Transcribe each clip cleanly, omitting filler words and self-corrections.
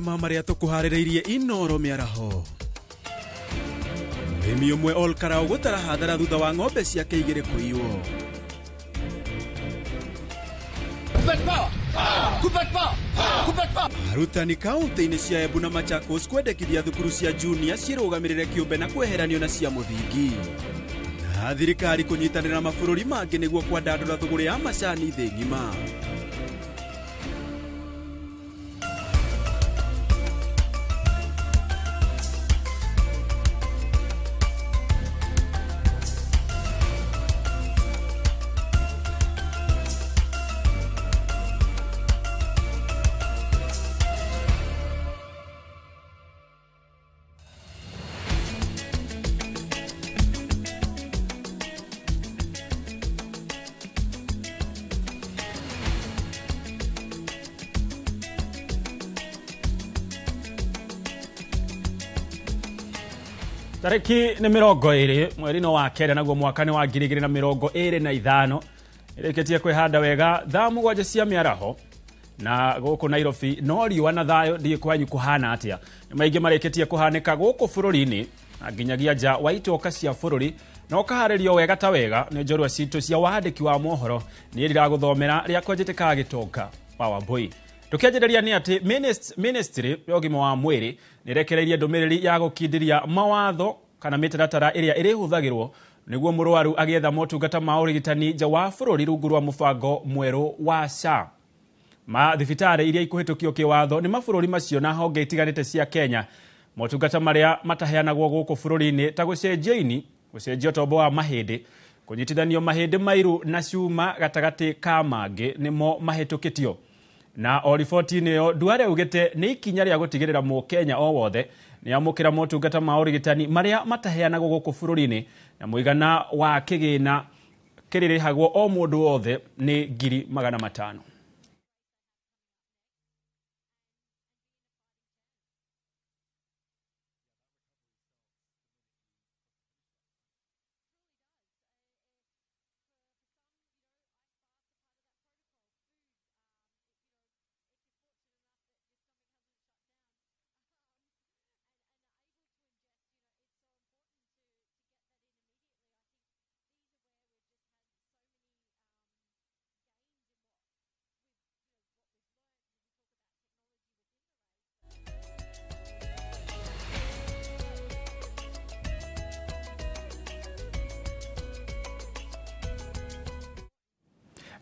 mamwe ma maria tukuharireirie Inoro miaraho. Murimi umwe Olkarau gutara hadhara thutha wa ng'ombe ciake igiri kuiywo. Arutani kaunti-inĩ cia Embu na Machakos kwendekithia thukuru cia junior cirugamirire kiumbe na kweheranio na cia muthingi. Na thirikari kunyitanira mabũrũri mangĩ nĩguo kwandandũra thũgũrĩ ya macani thĩ ng'ima. Tariki ni 20 mweri wa kenda naguo mwaka ni wa 2025 ireketie kwihanda wega thaa mugwanja cia miaraho na guku Nairobi no riũa na thayo ndi kwanyu kuhana atia ni maingi mareketie kuhanika guku bururi-ini na nginyagia nja wa itoka cia bururi no kaharirio wega ta wega ni njorua citu cia wandiki wa mohoro ni riraguthomera ria kwenjetika gitoka wa Wambui. Tukiajideria ni ati ministry yogima wa mwiri nirekereirie ndumiriri ya gukindiria mawatho kana mitaratara iria irihuthagirwo niguo murwaru agietha motungata ma urigitani nja wa bururi rungu rwa mubango mweru wa SHA. Mathibitari iria ikuhitukio kiwatho ni mabũrũri macio na honge itiganite cia Kenya motungata maria mataheanagwo guku bururi-ini ta gucenjia ini, gucenjia tombo wa mahindi, kunyitithanio mahindi mairu na cuma gatagati ka mangi nimo mahitukitio. Na o riboti-inĩ yo Duale ugite ni ikinya ria gutigirira mu Kenya o wothe ni amukira motungata ma urigitani maria mataheanagwo guku bururi-ini na muigana wa kigina kiririhagwo o mundu wothe ni 500,000.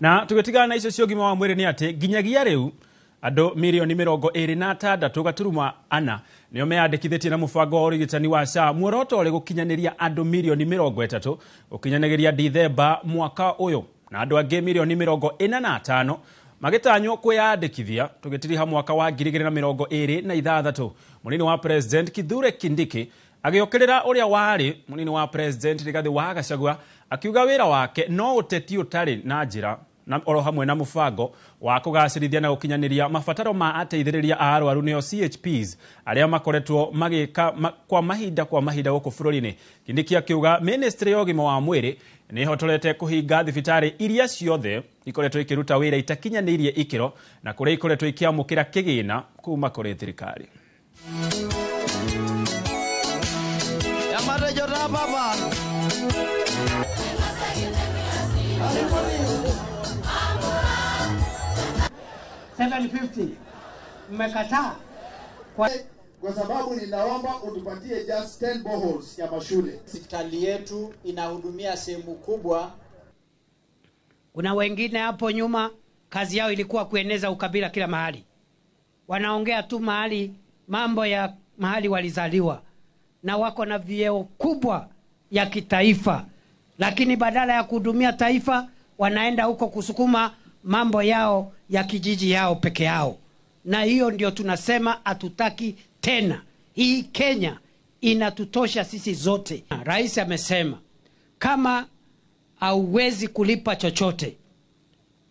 Na tugetigana na icio ciogima wa mwiri ni ati ginyagia riu andu milioni 26 gaturuma 4 nio meyandikithitie na mubango wa urigitani wa SHA muoroto uri gukinyaniria andu milioni 30 gukinyaniria Dithemba mwaka uyu na andu angi milioni 45 magitanywo kwiyandikithia tugitiriha mwaka wa 2026. Munini wa president Kithure Kindiki agiokirira uria wari munini wa president Rigathi wa Gachagua akiuga wira wake no uteti utari na njira na oro hamwe na mubango wa kugacirithia na gukinyaniria mabataro ma ateithiriria a arwaru neo CHPs aria makoretwo magika kwa mahinda guku bururi-ini. Kindiki akiuga ministry yogima wa mwiri ni hotorete kuhinga thibitari iria ciothe ikoretwo ikiruta wira itakinyanirie ikiro na kuria ikoretwo ikiamukira kigina kuma kuri thirikari. Baba 750 mmekataa kwa sababu ninaomba utupatie just 10 boreholes ya mashule. Hospitali yetu inahudumia sehemu kubwa. Kuna wengine hapo nyuma kazi yao ilikuwa kueneza ukabila kila mahali. Wanaongea tu mahali mambo ya mahali walizaliwa na wako na vyeo kubwa ya kitaifa, lakini badala ya kuhudumia taifa wanaenda huko kusukuma mambo yao ya kijiji yao peke yao. Na hiyo ndio tunasema hatutaki tena. Hii Kenya inatutosha sisi zote. Rais amesema kama hauwezi kulipa chochote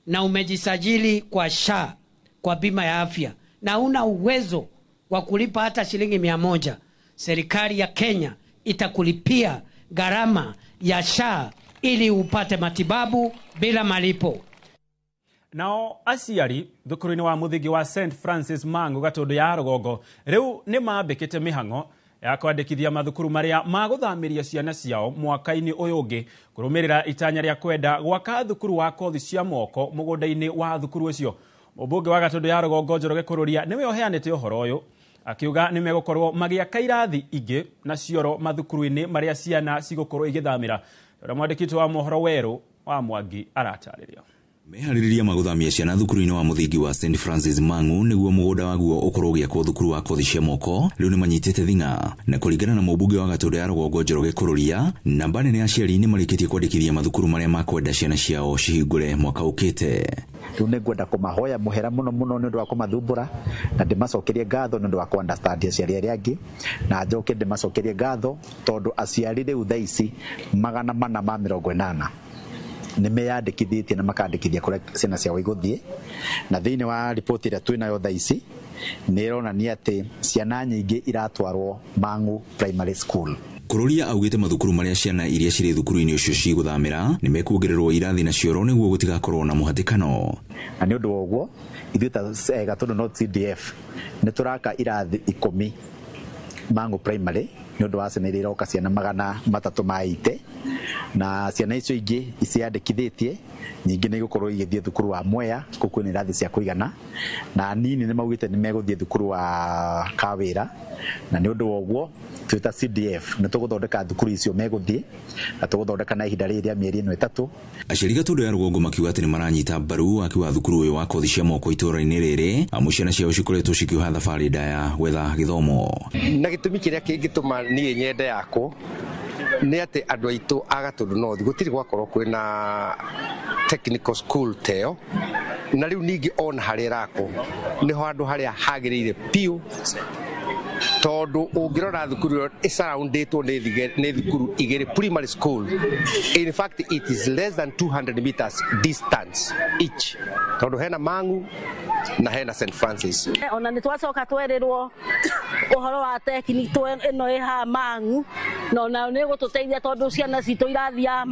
na umejisajili kwa SHA, kwa bima ya afya, na una uwezo wa kulipa hata shilingi 100, serikali ya Kenya itakulipia gharama ya SHA ili upate matibabu bila malipo. Nao aciari thukuru-ini wa muthingi wa St Francis Mang'u Gatundu ya Rugongo riu ni mambikite mihango ya kwandikithia mathukuru maria maguthamiria ciana ciao mwaka-ini uyu ungi kurumirira itanya ria kwenda gwaka thukuru wa kothi cia moko mugunda-ini wa thukuru ucio. Mubunge wa Gatundu ya Rugongo Njoroge Kururia niwe oheanite uhoro uyu akiuga ni megukorwo magiaka irathi ingi na cioro mathukuru-ini maria ciana cigukorwo igithamira. Mwandikiti wa mohoro Weru wa Mwangi aratariria. Mehaririria maguthamia ciana thukuru-ini wa muthingi wa St Francis Mang'u niguo mugunda waguo ukorwo ugiakwo thukuru wa kothi cia moko riu ni manyitite thinga na kuringana na mubunge wa Gatundu ya Rugongo Njoroge Kururia namba nene ya aciari ni marikitie kwandikithia mathukuru maria makwenda ciana ciao cihingure mwaka ukite. Riu ni ngwenda kumahoya muhera muno ni undu wa kumathumbura na ndimacokerie ngatho ni undu wa understand aciari aria angi na njoke ndimacokerie ngatho tondu aciari riu thaa ici 480 ni meyandikithitie na makandikithia kuria ciana ciao iguthie na thiini wa ripoti ria twinayo thaa ici ni ironania ati ciana nyingi iratwarwo Mang'u Primary School. Kururia augite mathukuru maria ciana iria ciri thukuru-ini ucio ciguthamira ni mekuongererwo irathi na cioro niguo gutigakorwo na muhatikano. Na ni undu woguo ithuĩ ta Gatundu North CDF ni turaka irathi 10 Mang'u Primary ni undu wa ciana iria iroka ciana 380 na ciana icio ingi iciandikithitie nyingi ni gukorwo igithie thukuru wa Mwea kuku ni irathi cia kuigana na nini ni maugite ni meguthie thukuru wa Kawira na ni undu woguo twita CDF ni tuguthondeka thukuru icio meguthie na tuguthondeka na ihinda riria mieri 3. Aciari Gatundu ya Rugongo makiuga ati ni maranyita mbaru akiwa thukuru uyu wa kothi cia moko itura-ini riri amu ciana ciao cikoretwo cikiuha thabari ndaya gwetha githomo. Na gitumi kiria kingituma nie nyende yako ni ati andu aitu a Gatundu North gutiri gwakorwo kwina technical school teo na riu ningi on harirako niho andu haria hagirire piu tondu ungirora thukuru isaraunditwo ni thukuru igiri primary school. In fact it is less than 200 meters distance each tondu hena Mang'u na hena St Francis. Ona ni twacoka twerirwo uhoro wa tekniko ino iha Mang'u na ni gututeithia tondu ciana citu irathia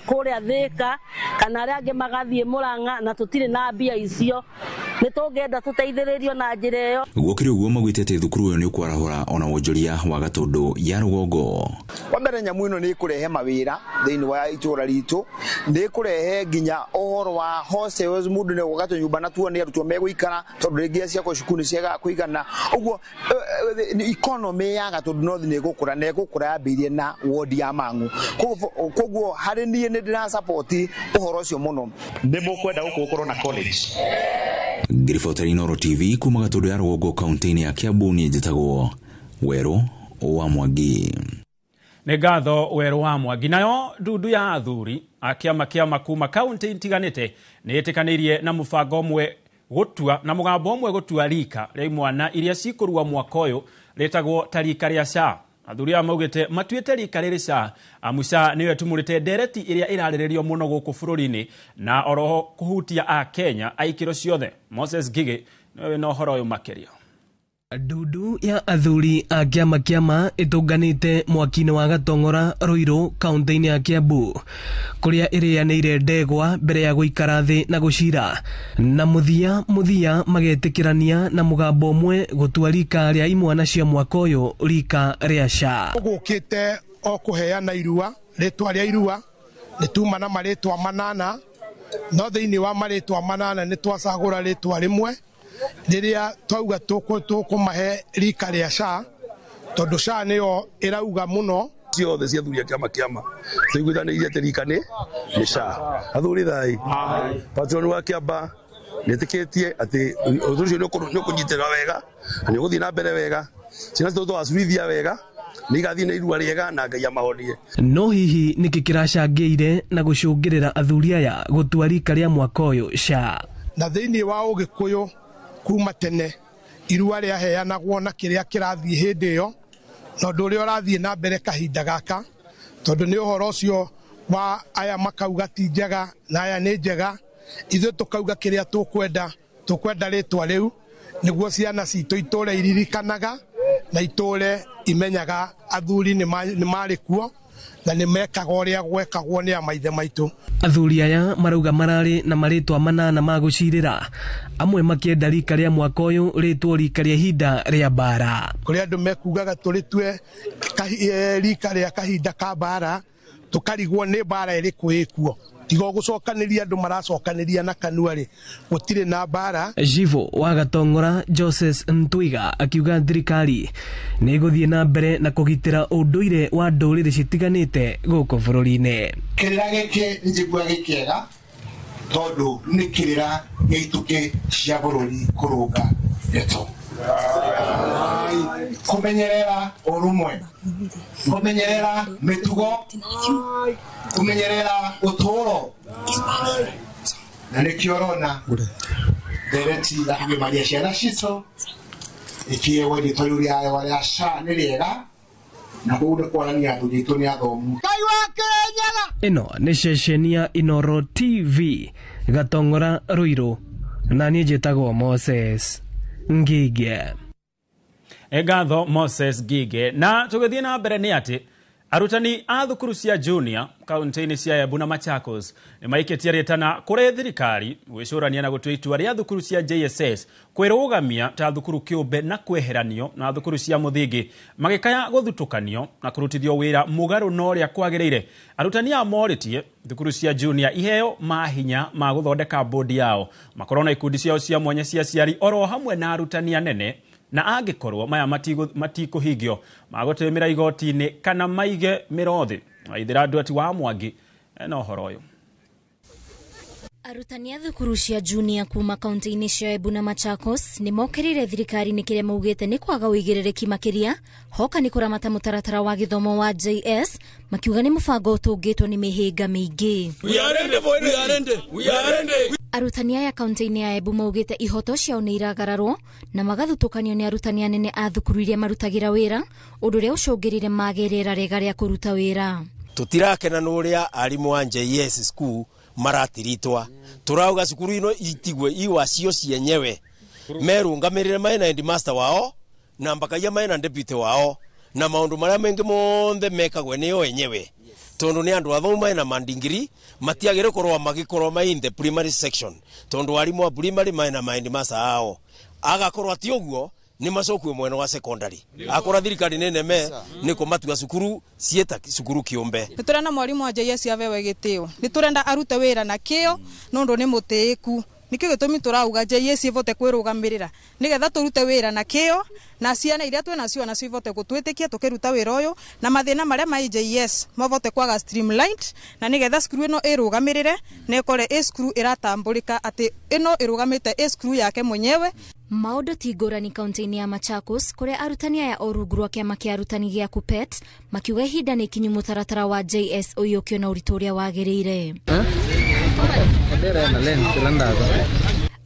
kuria Thika kana aria angi magathie Murang'a na tutire na mbia icio ni tungenda tuteithiririo na njira iyo. Gwokire uguo magwite ati thukuru uyu ni ukwarahura ona wonjoria wa Gatundu ya Rugongo. Wa mbere nyamu ino ni kurehe mawira thiini wa itura ritu ni kurehe nginya uhoro wa hostels mundu ni gugatu nyumba na tuone arutwo meguikara tondu ringi cia cukuru ciaga kuigana uguo economy ya Gatundu North ni gukura na gukura ambirie na ward ya Mang'u koguo hari nie ni ndira support uhoro ucio muno ni mukwenda gukorwo na college. Ngiriboteri Noro TV kuma Gatundu ya Rugongo kaunti-ini ya Kiambu ni njitagwo Weru wa Mwangi. Nĩ ngatho Weru wa Mwangi. Nayo ndundu ya athuri akiama kuma kaunti itiganite nĩ ĩtĩkanĩirie na mũbango ũmwe gutua na mugambo ũmwe gutua rika rĩa imwana iria cikurua mwaka ũyũ ritagwo tarika rĩa SHA. Athuri aya maugite matuite rika rĩrĩ SHA amu SHA niyo tumurite ndereti iria irarĩrĩrio muno gũkũ bũrũri-inĩ na oroho kuhutia a Kenya aikiro ciothe. Moses Gigi niwe no horo ũyũ makĩria. Ndudu ya athuri a kiama itunganite mwaki-ini wa Gatong'ora Ruiru kaunti-ini ya Kiambu kuria irianĩire ndegwa mbere ya guikara thi na gucira na muthia magetikirania na mugambo umwe gutua rika ria imwana cia mwaka uyu rika ria SHA. Gukite o kuheana irua ritwa ria irua ni tuma na maritwa manana no thiini wa maritwa manana ni twacagura ritwa rimwe riria twauga tukumahe rika ria SHA tondu SHA niyo irauga muno ciothe cia athuri a kiama tuiguithanirie ati rika ni SHA. Athuri thai patroni wa Kiamba nitikitie ati undu ucio ni ukunyitira wega ni uguthii na mbere wega ciana citu twacurithia wega ni gathii na irua riega na Ngai amahonie. No hihi niki kiracangĩire na gucungirira athuri aya gutua rika ria mwaka uyu SHA. Na thiini wa Ugikuyu kuma tene irua ria heanagwo na kiria kirathii hindi iyo no nduri urathii na mbere kahinda gaka tondu ni uhoro ucio wa aya makauga ti njega na aya ni njega ithu tukauga kiria tukwenda ritwa riu niguo ciana citu iture iririkanaga na iture imenyaga athuri ni mari kuo na nĩ mekaga ũrĩa gwekagwo nĩ a maithe maitũ. Athuri aya marauga mararĩ na marĩtwa manana ma gũcirĩra, amwe makĩenda rika rĩa mwaka ũyũ rĩtwo rika rĩa ihinda rĩa mbara. Kũrĩ andũ mekugaga tũrĩtue rika rĩa kahinda ka mbara, tũkarigwo nĩ mbara ĩrĩkũ ĩkuo. Tigo gũcokanĩria andũ maracokanĩria na kanua rĩ, gũtirĩ na mbara. Jivo wa Gatongora Joseph Ntwiga akiuga thirikari nĩ gũthiĩ na mbere na kũgitĩra ũndũire wa ndũrĩrĩ citiganĩte gũkũ bũrũri-inĩ. Kĩrĩra gĩkĩ njigua gĩkĩega tondũ nĩ kĩrĩra gĩitũkĩ cia bũrũri kũrũnga ndeto. Kũmenyerera ũrũmwe, kũmenyerera mĩtugo, kũmenyerera ũtũũro, na nĩkĩo ũrona ndereti ya kũgimaria ciana citũ ĩkĩewe rĩtwa rĩu rĩa SHA nĩ rĩega na kũu nĩ kuonania andũ aitũ nĩ athomu. Ĩno nĩ ceceni ya Inooro TV Gatongora Ruiru, na niĩ njĩtagwo Moses Ngige. Egatho Moses Ngige. Na tũgĩthiĩ na mbere nĩ atĩ arutani a thukuru cia junior kaunti-inĩ cia Embu na Machakos nĩ maikĩtie rĩtana kũrĩ thirikari gwĩcũrania na gũtua itua rĩa thukuru cia JSS kwĩrũgamia ta thukuru kĩũmbe na kweheranio na thukuru cia mũthingi magĩkaya gũthutũkanio na kũrutithio wĩra mũgarũ na ũrĩa kwagĩrĩire. Arutani a morĩtie thukuru cia junior iheo mahinya ma gũthondeka bodi yao, makorwo na ikundi ciao cia mwanya cia ciari oro hamwe na arutani anene, na angĩkorwo maya matikũhingio magũtĩmĩra igoti-inĩ kana maige mĩrothi. Waithĩra Nduati wa Mwangi ena ũhoro ũyũ. Arutani a thukuru cia junior kuma kaunti-inĩ cia Embu na Machakos nĩ mokĩrĩire thirikari-inĩ kĩrĩa maugĩte nĩ kwaga ũigĩrĩrĩki makĩria hoka nĩ kũramata mũtaratara wa gĩthomo wa JS, makiuga nĩ mũbango ũtũngĩtwo nĩ mĩhĩnga mĩingĩ. Arutani aya kaunti-inĩ ya Embu maugĩte ihoto ciao nĩ iragararwo na magathutũkanio nĩ arutani anene a thukuru iria marutagĩra wĩra, ũndũ ũrĩa ũcũngĩrĩire mage rĩera rĩega rĩa kũruta wĩra. Tutirakena n'ũrĩa arimũ a JS school maratiritwa. Turauga cukuru ino itigwe iwacio cienyewe merũngamĩrĩre maina headmaster wao na mbakaia maina deputy wao na maũndũ marĩa mengĩ monthe mekagwe nĩo enyewe, tondu nĩ andũ athoma na mandingiri matiagĩrĩirwo gũkorwo magĩkorwo in the primary section, tondu arimũ a primary maina headmaster ao agakorwo ati ũguo ni macokwe mwena wa secondary akora thirikari nene ni kumatua cukuru cieta cukuru kiumbe. Niturenda mwarimu wa JS avewe gitio, niturenda arute wira na kio nondu ni mutiiku, nikio gitumi turauga JS ivote kwirugamirira nigetha turute wira na kio na ciana iria twena cio nacio ivote gutwitikia tukiruta wira uyu na mathina maria ma JS mavote kwaga streamlined na nigetha skuru ino irugamirire na ikore skuru iratambulika ati ino irugamite skuru yake mwenyewe. Maũndũ ti ngũrani kaunti-inĩ ya Machakos kũrĩa arutani aya o rungu rwa kĩama kĩa arutani gĩa KUPPET makiuga ihinda nĩ ikinyu mũtaratara wa JS ũiyũkio na ũritũ ũrĩa wagĩrĩire.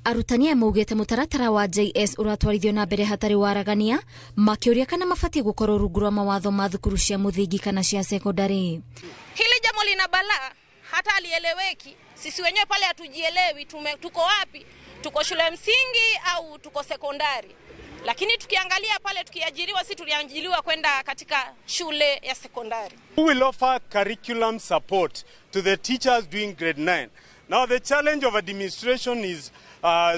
Arutani aya maugĩte mũtaratara wa JS ũratwarithio na mbere hatarĩ waragania, makĩũria kana mabatie gũkorwo rungu rwa mawatho ma thukuru cia mũthingi kana cia sekondari. Hili jambo lina balaa, hata alieleweki. Sisi wenyewe pale hatujielewi tuko wapi? Tuko shule msingi au tuko sekondari? Lakini tukiangalia pale tukiajiriwa, si tuliajiriwa kwenda katika shule ya sekondari. We will offer curriculum support to the teachers doing grade 9. Now the challenge of administration is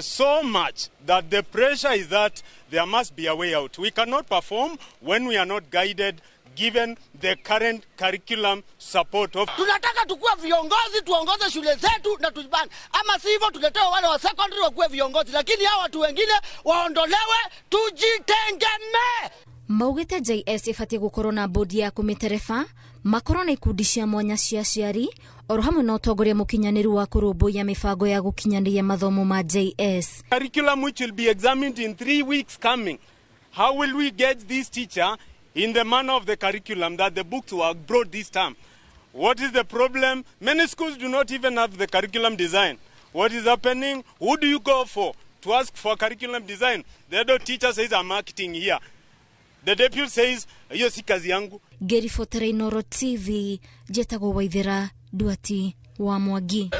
so much that the pressure is that there must be a way out. We cannot perform when we are not guided given the current curriculum support of. Tunataka tukue viongozi tuongoze shule zetu na tujibane, ama sivyo tuletewe wale wa secondary wakuwe viongozi, lakini hao watu wengine waondolewe, tujitengemee. Maugĩte JS ibatie gũkorwo na bodi ya kũmĩtereba, makorwo na ikundi cia mwanya cia aciari oro hamwe na ũtongoria mũkinyanĩru wa kũrũmbũiya mĩbango ya gũkinyanĩria mathomo ma JS. Curriculum which will be examined in 3 weeks coming. How will we get this teacher in the manner of the curriculum that the books were brought this time? What is the problem? Many schools do not even have the curriculum design. What is happening? Who do you go for to ask for curriculum design? The head teacher says, I'm marketing here. The deputy says, hiyo si kazi yangu. Gerifotera Inooro TV, Jetagwo Waithĩra Nduati wa Mwangi.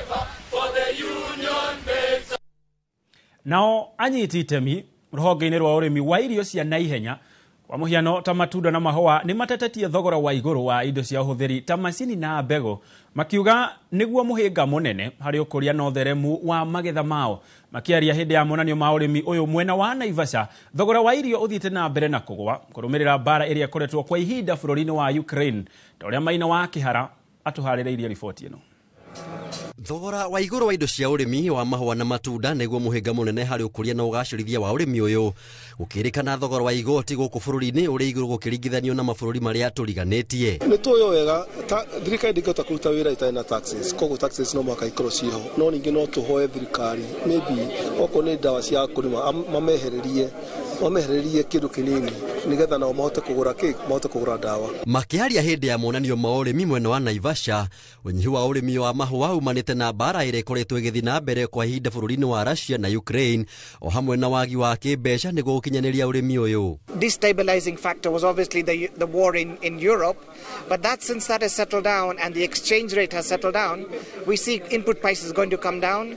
Nao anyiti itemi rũhonge-inĩ rwa ũrĩmi wa irio cia naihenya Kwa muhiano ta matunda na mahua ni matetetie thogora wa iguru wa indo cia uhuthiri ta macini na mbego, makiuga niguo muhinga munene hari ukuria na utheremu wa magetha mao. Makiaria hindi ya monanio ma urimi uyu mwena wa Naivasha, thogora wa irio uthiite na mbere na kugwa kurumirira bara iria koretwo kwa ihinda bururi-ini wa Ukraine. Ta uria Maina wa Kihara atuhaririirie riboti ino. Thogora wa iguru wa indo cia urimi wa mahua na matunda niguo muhinga munene hari ukuria na ugacirithia wa urimi uyu. Gukirikana thogora wa igoti guku bururi-ini uri iguru gukiringithanio na mabururi maria turiganitie. Ni tuyo wega thirikari ndingota kuruta wira itari na taxes, koguo taxes no mwaka ikoro ciho, no ningi no tuhoe thirikari maybe oko ni dawa cia kurima mamehererie kindu kinini nigetha nao mahote kugura dawa. Makiaria hindi ya monanio ma urimi mwena wa Naivasha, unyihu wa urimi wa mahua umanite na bara ire koretwo igithi na mbere kwa ihinda bururi-ini wa Russia na Ukraine, o hamwe na wagi wa kimbeca niguo gukinyaniria urimi uyu. Destabilizing factor was obviously the war in Europe, but that since that has settled down and the exchange rate has settled down, we see input prices going to come down.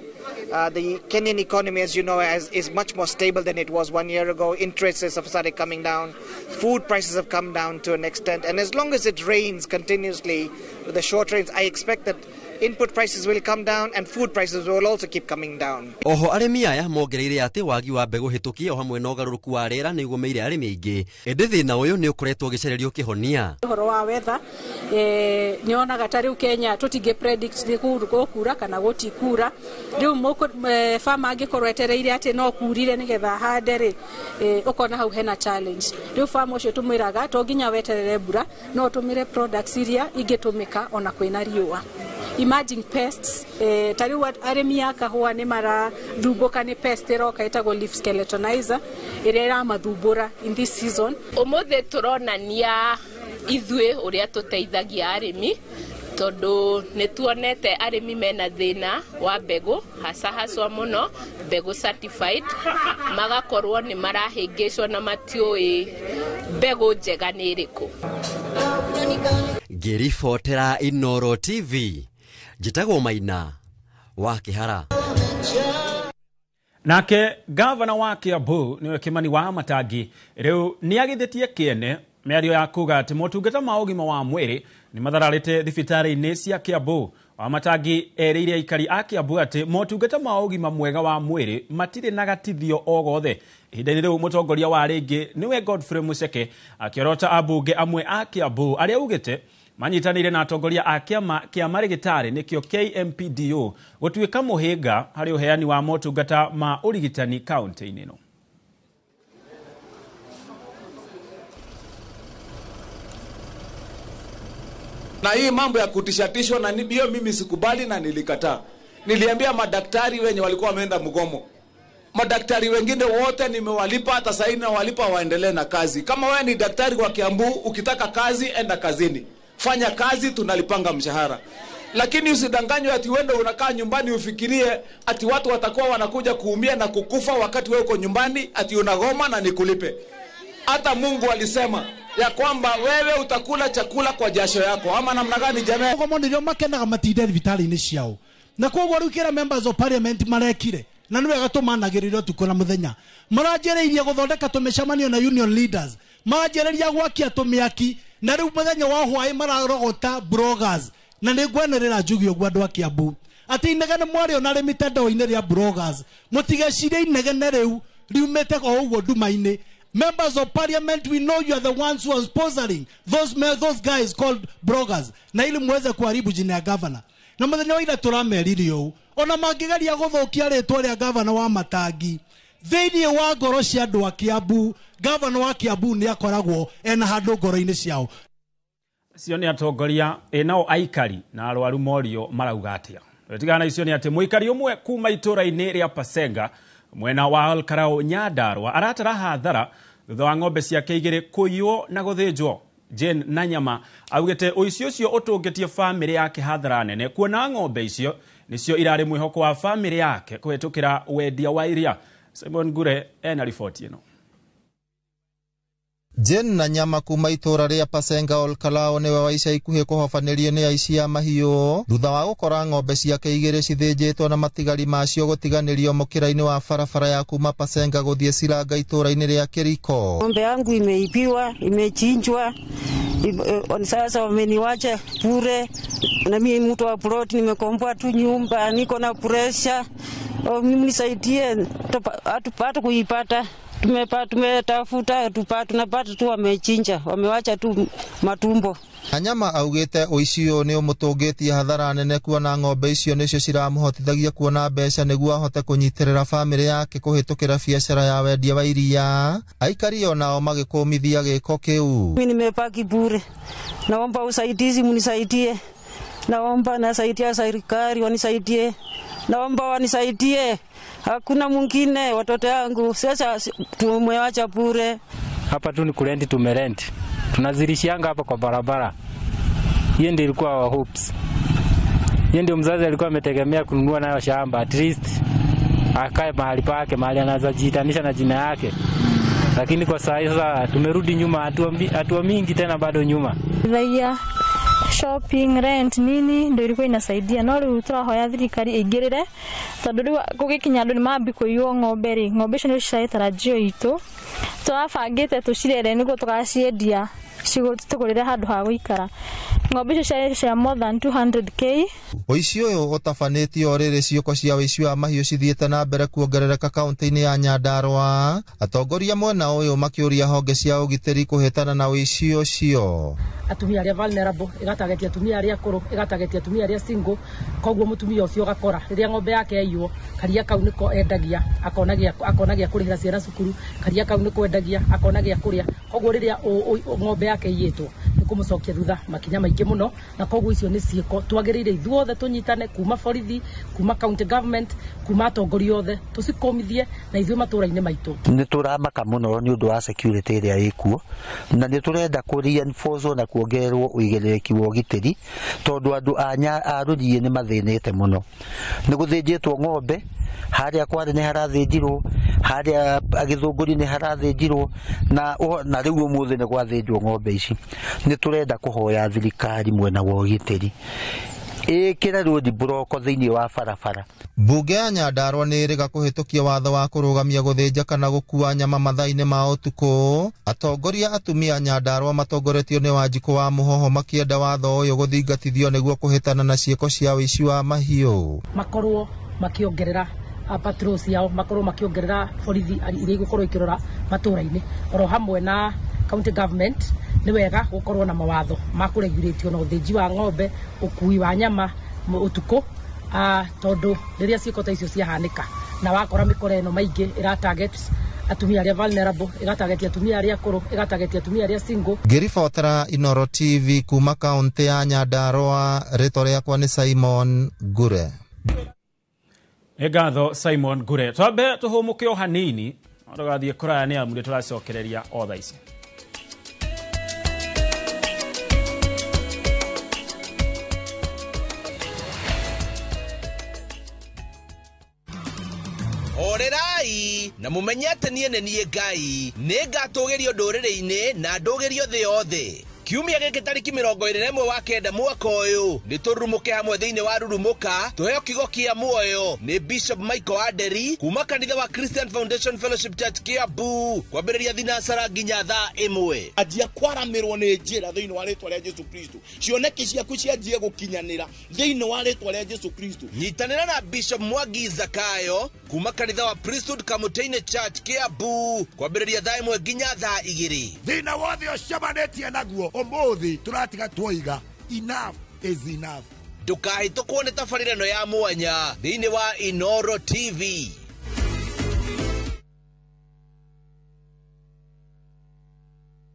The Kenyan economy, as you know, is much more stable than it was 1 year ago. Interest rates have started coming down. Food prices have come down to an extent. And as long as it rains continuously, with the short rains, I expect that input prices will come down and food prices will also keep coming down. Oho arimi aya mongereire ati wagi wa mbegu hitukie o hamwe na ugaruruku wa riera ni gumeire arimi aingi. Indi thina uyu ni ukoretwo gicererio kihonia. Horo wa weather niona gatari Kenya tutige predict ni kura kana gutikura. Riu moko farmer angikorwo etereire ati no kurire nigetha hande ri ukona hau hena challenge. Riu farmer ucio tumiraga to nginya weterere mbura no tumire products iria ingitumika ona kwina riua. Emerging pests, tariu arimi ya kahua ni mara thubuka ni pest iroka itagwo leaf skeletonizer iria iramathumbura in this season. Umuthe turonania ithue uria tuteithagia arimi tondu ni tuonete arimi mena thina wa mbegu haswa muno mbegu certified magakorwo ni marahingicwo na matiui mbegu njega ni iriku. Ngiribotera Inooro TV, njitagwo Maina wa Kihara. Nake gavana wa Kiambu niwe Kimani wa Matangi riu ni agithetie kiene miario ya kuga ati motungata ma ugima wa mwiri ni mathararite thibitari-ini cia Kiambu. Wa Matangi eriire aikari a Kiambu ati motungata ma ugima mwega wa mwiri matire na gatithio o gothe. Ihinda-ini riu mutongoria wa ringi niwe Godfrey Museke akiorota abunge amwe a Kiambu aria ugite manyitanire na atongoria a kiama kia marigitari nikio KMPDO gutuika muhinga hari uheani wa motungata ma urigitani kaunti-ini ino. Na hii mambo ya kutishatishwa na hiyo mimi sikubali na nilikataa. Niliambia madaktari wenye walikuwa wameenda mgomo. Madaktari wengine wote nimewalipa, hata sasa hivi nawalipa waendelee na kazi. Kama wewe ni daktari kwa Kiambu, ukitaka kazi enda kazini. Fanya kazi, tunalipanga mshahara. Lakini usidanganywe ati wewe unakaa nyumbani ufikirie ati watu watakuwa wanakuja kuumia na kukufa wakati wewe uko nyumbani ati unagoma na nikulipe. Hata Mungu alisema ya kwamba wewe utakula chakula kwa jasho yako. Ama namna gani jamii? Kwa ndio makenaga matinde thibitari-ini ciao. Na koguo riu kira members of parliament marekire. Na niwe gatumanagiririo tuko na muthenya. Maranjereirie guthondeka tumicemanio na union leaders. Maranjereria gwakia tumiaki na riu muthenya wa hwai mararogota bloggers. Na ningwenerera njugi ogwa andu a Kiambu. Ati inegene mwari ona limited o-ini ria bloggers. Mutigecirie inegene riu riumete o uguo nduma-ini. Members of parliament, we know you are the ones who are sponsoring those guys called bloggers. Na ili muweze kuharibu jina ya governor. Na muthenya wa ira turameririo ona mangigeria guthukia ritwa ria governor wa Matangi thiini wa ngoro cia andu a Kiambu. Governor wa Kiambu ni akoragwo ena handu ngoro-ini ciao. Cio ni atongoria nao aikari na arwaru morio marauga atia. Wetigana icio ni ati muikari umwe kuma itura-ini ria Pasenga mwena wa Olkarau Nyandarua aratara hathara thutha wa ng'ombe ciake igiri kuiywo na guthinjwo. Jane Nanyama augite uicio ucio utungitie family yake hathara nene kuona ng'ombe icio nicio irari mwihoko wa family yake kuhetukira wendia wa iria. Simon Gure ena ripoti ino. Jen na Nyama kuma itura ria Pasenga Olkalao niwe wa ica ikuhĩ kũhobanĩrio nĩ aici a mahiũ thutha wa gũkora ng'ombe ciake 2 cithĩnjĩtwo na matigari macio gũtiganĩrio mũkĩra-inĩ wa barabara ya kuma Pasenga gũthiĩ Silanga itũra-inĩ rĩa Kericho. Ng'ombe yangu imeibiwa, imechinjwa. Sasa wameniwacha bure, na mimi mtu wa plot nimekomboa tu nyumba, niko na pressure. Mimi nisaidie hatupata kuipata. Tumetafuta tunapata tu wamechinja, wamewacha tu matumbo. Anyama augite uici uyu ni umutungĩtie hathara nene kuona ng'ombe icio nicio ciramũhotithagia kuona mbeca nĩguo ahote kũnyitĩrĩra bamĩrĩ yake kũhĩtũkĩra biacara ya wendia wa iria. Aikari onao magĩkũmithia gĩko kĩu. Mimi nimepaki bure, naomba usaidizi, mnisaidie. Naomba nasaidia serikali wanisaidie, naomba wanisaidie. Hakuna mwingine, watoto wangu sasa tumewacha bure. Hapa tu ni kurenti, tumerenti. Tunazirishianga hapa kwa barabara. Hiyo ndio ilikuwa our hopes. Hiyo ndio mzazi alikuwa ametegemea kununua nayo shamba, at least akae mahali pake, mahali anaweza jitanisha na jina yake. Lakini kwa sasa tumerudi nyuma, hatua mingi tena bado nyuma. Raia shopping, rent nini ndio ilikuwa inasaidia, no rĩu tũrahoya thirikari ĩingĩrĩre tondũ rĩu gũgĩkinya andũ nĩ mambi kũiywo ng'ombe icio nĩ citarajio itũ, tũrabangĩte tũcirere nĩguo tũgaciendia tũgũrĩre handũ ha gũikara. Ng'ombe icio cia more than 200k. Ũici ũyũ ũtabanĩtio o rĩrĩ ciũko cia ũici wa mahiũ cithiĩte na mbere kuongerereka kaunti-inĩ ya Nyandarua, atongoria mwena ũyũ makĩũria honge cia ũgitĩri kũhĩtana na ũici ũcio. Atumia arĩa vulnerable igatagetia atumia arĩa akũrũ, igatagetia atumia arĩa single, koguo mutumia ũcio gakora rĩrĩa ng'ombe yake yaiywo, karia kau nĩko endagia, akonagia kũrĩhĩra ciana cukuru, karia kau nĩko endagia, akonagia kũrĩa. Koguo rĩrĩa ng'ombe yake iyĩtwo nĩkũmũcokia thutha makinya maingĩ mũno, na koguo icio nĩ ciĩko twagĩrĩire ithuothe tũnyitane, kuma borithi, kuma county government, kuma atongoria othe tũcikomithie na ithuĩ matũra-inĩ maitũ. Nĩ tũramaka mũno nĩ ũndũ wa security ĩrĩa ĩkuo, na nĩ tũrenda kũ-reinforce na kuongererwo ũigĩrĩrĩki wa ũgitĩri tondũ andũ a Rũriĩ nĩ mathĩnĩte mũno. Nĩ gũthĩnjĩtwo ng'ombe, harĩa Kware nĩ harathĩnjirwo, harĩa Gĩthũngũri nĩ harathĩnjirwo, na rĩu ũmũthĩ nĩ gwathĩnjwo ng'ombe ici. Nĩ tũrenda kũhoya thirikari mwena wa ũgitĩri ĩkĩre road block thĩinĩ wa barabara. Mbunge ya Nyandarua nĩ ĩrĩga kũhĩtũkia watho wa kũrũgamia gũthĩnja kana gũkua nyama mathaa-inĩ ma ũtukũ. Atongoria atumia Nyandarua matongoretio nĩ Wanjikũ wa Mũhoho makĩenda watho ũyũ gũthingatithio nĩguo kũhĩtana na ciĩko cia ũici wa mahiũ. Makorwo makĩongerera patrols yao, makorwo makĩongerera borithi iria igũkorwo ikĩrora matũra-inĩ, oro hamwe na county government nĩ wega gũkorwo na mawatho ma kũregulatio na ũthĩnji wa ng'ombe, ũkui wa nyama ũtukũ, tondũ rĩrĩa ciĩko ta icio ciahanĩka na wakora mĩkora ĩno maingĩ ĩratarget atumia arĩa vulnerable, ĩgatagetia atumia arĩa akũrũ, ĩgatagetia atumia arĩa single. Ngĩribotera Inooro TV kuma kaunti ya Nyandarua, rĩtwa rĩakwa nĩ Simon Ngure. Egatho Simon Ngure. Twambe tũhũmũke o hanini, tũgathiĩ kũraya nĩ amu tũracokereria o thaa ici. Orerai na mumenye atĩ niĩ nĩ niĩ Ngai, nĩ ngatũgĩrio ndũrĩrĩ-inĩ na ndũgĩrio thĩ yothe. Kiumia gĩkĩ tarĩki 21 wa kenda mwaka ũyũ nĩ tũrurumũke hamwe thĩinĩ wa rurumũka tũheo kiugo kĩa muoyo nĩ Bishop Michael Aderi kuma kanitha wa Christian Foundation Fellowship Church Kiambu kwambĩrĩria thinacara nginya thaa 1. Anjia kwaramĩrwo nĩ njĩra thĩinĩ wa rĩtwa rĩa Jesu Kristo, cioneki ciaku cianjie gũkinyanĩra thĩinĩ wa rĩtwa rĩa Jesu Kristo. Nyitanĩra na Bishop Mwangi Zakayo kuma kanitha wa Priesthood Kamutĩinĩ Church Kiambu kwambĩrĩria thaa 1 nginya thaa 2. Thĩna wothe ũcemanĩtie naguo ũmũthĩ tũratiga tuoiga enough is enough. Ndũkahĩtũkwo nĩ tabarĩra ya mwanya thĩinĩ wa Inooro TV.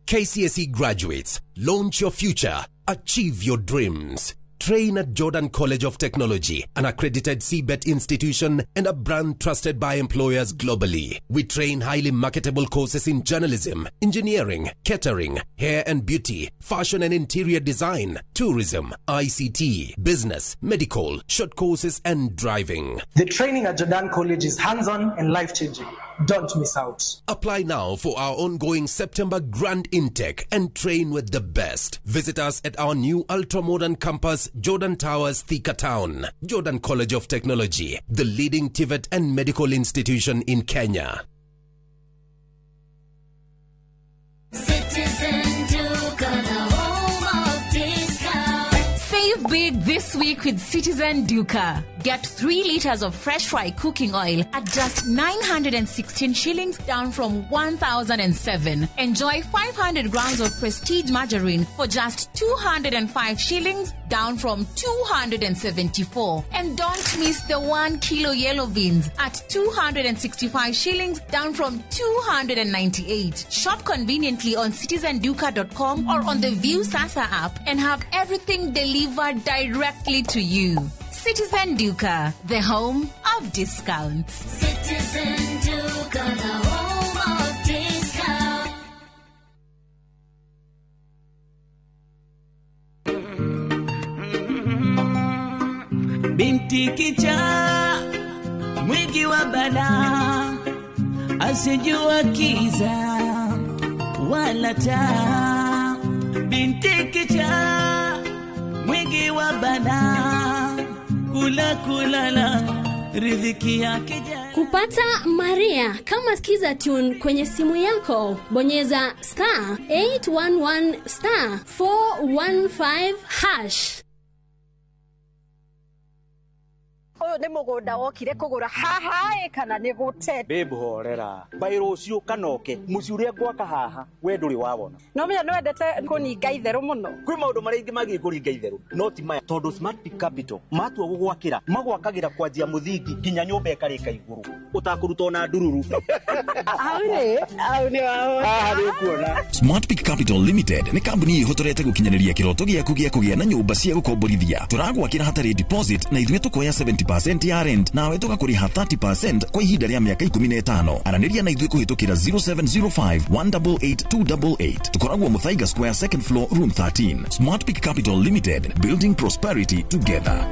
KCSE graduates, launch your future, achieve your dreams. Train at Jordan College of Technology, an accredited CBET institution and a brand trusted by employers globally. We train highly marketable courses in journalism, engineering, catering, hair and beauty, fashion and interior design, tourism, ICT, business, medical, short courses and driving. The training at Jordan College is hands-on and life-changing. Don't miss out. Apply now for our ongoing September Grand Intake and train with the best. Visit us at our new ultra-modern campus, Jordan Towers, Thika Town. Jordan College of Technology, the leading TVET and medical institution in Kenya. Citizen Duka, the home of discount. Save big this week with Citizen Duka. Get 3 liters of fresh fry cooking oil at just 916 shillings, down from 1,007. Enjoy 500 grams of prestige margarine for just 205 shillings, down from 274. And don't miss the 1 kilo yellow beans at 265 shillings, down from 298. Shop conveniently on citizenduka.com or on the View Sasa app and have everything delivered directly to you. Citizen Duka, the home of discounts. Citizen Duka, the home of discounts. Binti kicha, mwingi wa bala, asijua kiza wala taa. Binti kicha, mwingi wa bala, kulala riziki yake. Kupata Maria kama skiza tune kwenye simu yako, bonyeza *811 *415 hash. Oyo ne mugonda wokire kugura haha kana ne gute babe horera bairo cio kanoke muciuria gwaka haha we nduri wabona no menya no wendete kuninga itheru muno kwi maundu maringi magi kuringa itheru no ti maya tondu Smart Peak Capital matua gugwakira magwakagira kwanjia muthingi nginya nyumba ikarika iguru utakuruta na ndururu aune wao Smart Peak Capital Limited ni kambuni ihotorete gukinyaniria kiroto giaku gia kugia na nyumba cia gukomborithia turagwakira hatari deposit na ithuĩ tukoya 70% ya rent nawe tugakuriha 30% kwa ihinda rĩa miaka 15. Araniria na ithuĩ kuhitukira 0705 188 288. Tukoragwo Muthaiga Square, 2nd floor, room 13. Smart Peak Capital Limited, building prosperity together.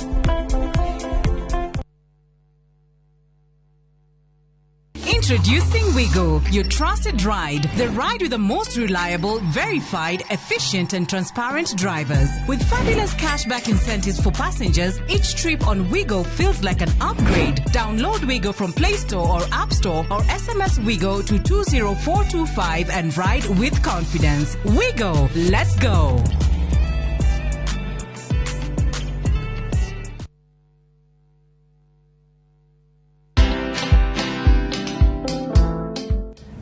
Introducing Wigo, your trusted ride. The ride with the most reliable, verified, efficient and transparent drivers. With fabulous cashback incentives for passengers, each trip on Wigo feels like an upgrade. Download Wigo from Play Store or App Store or SMS Wigo to 20425 and ride with confidence. Wigo, let's go.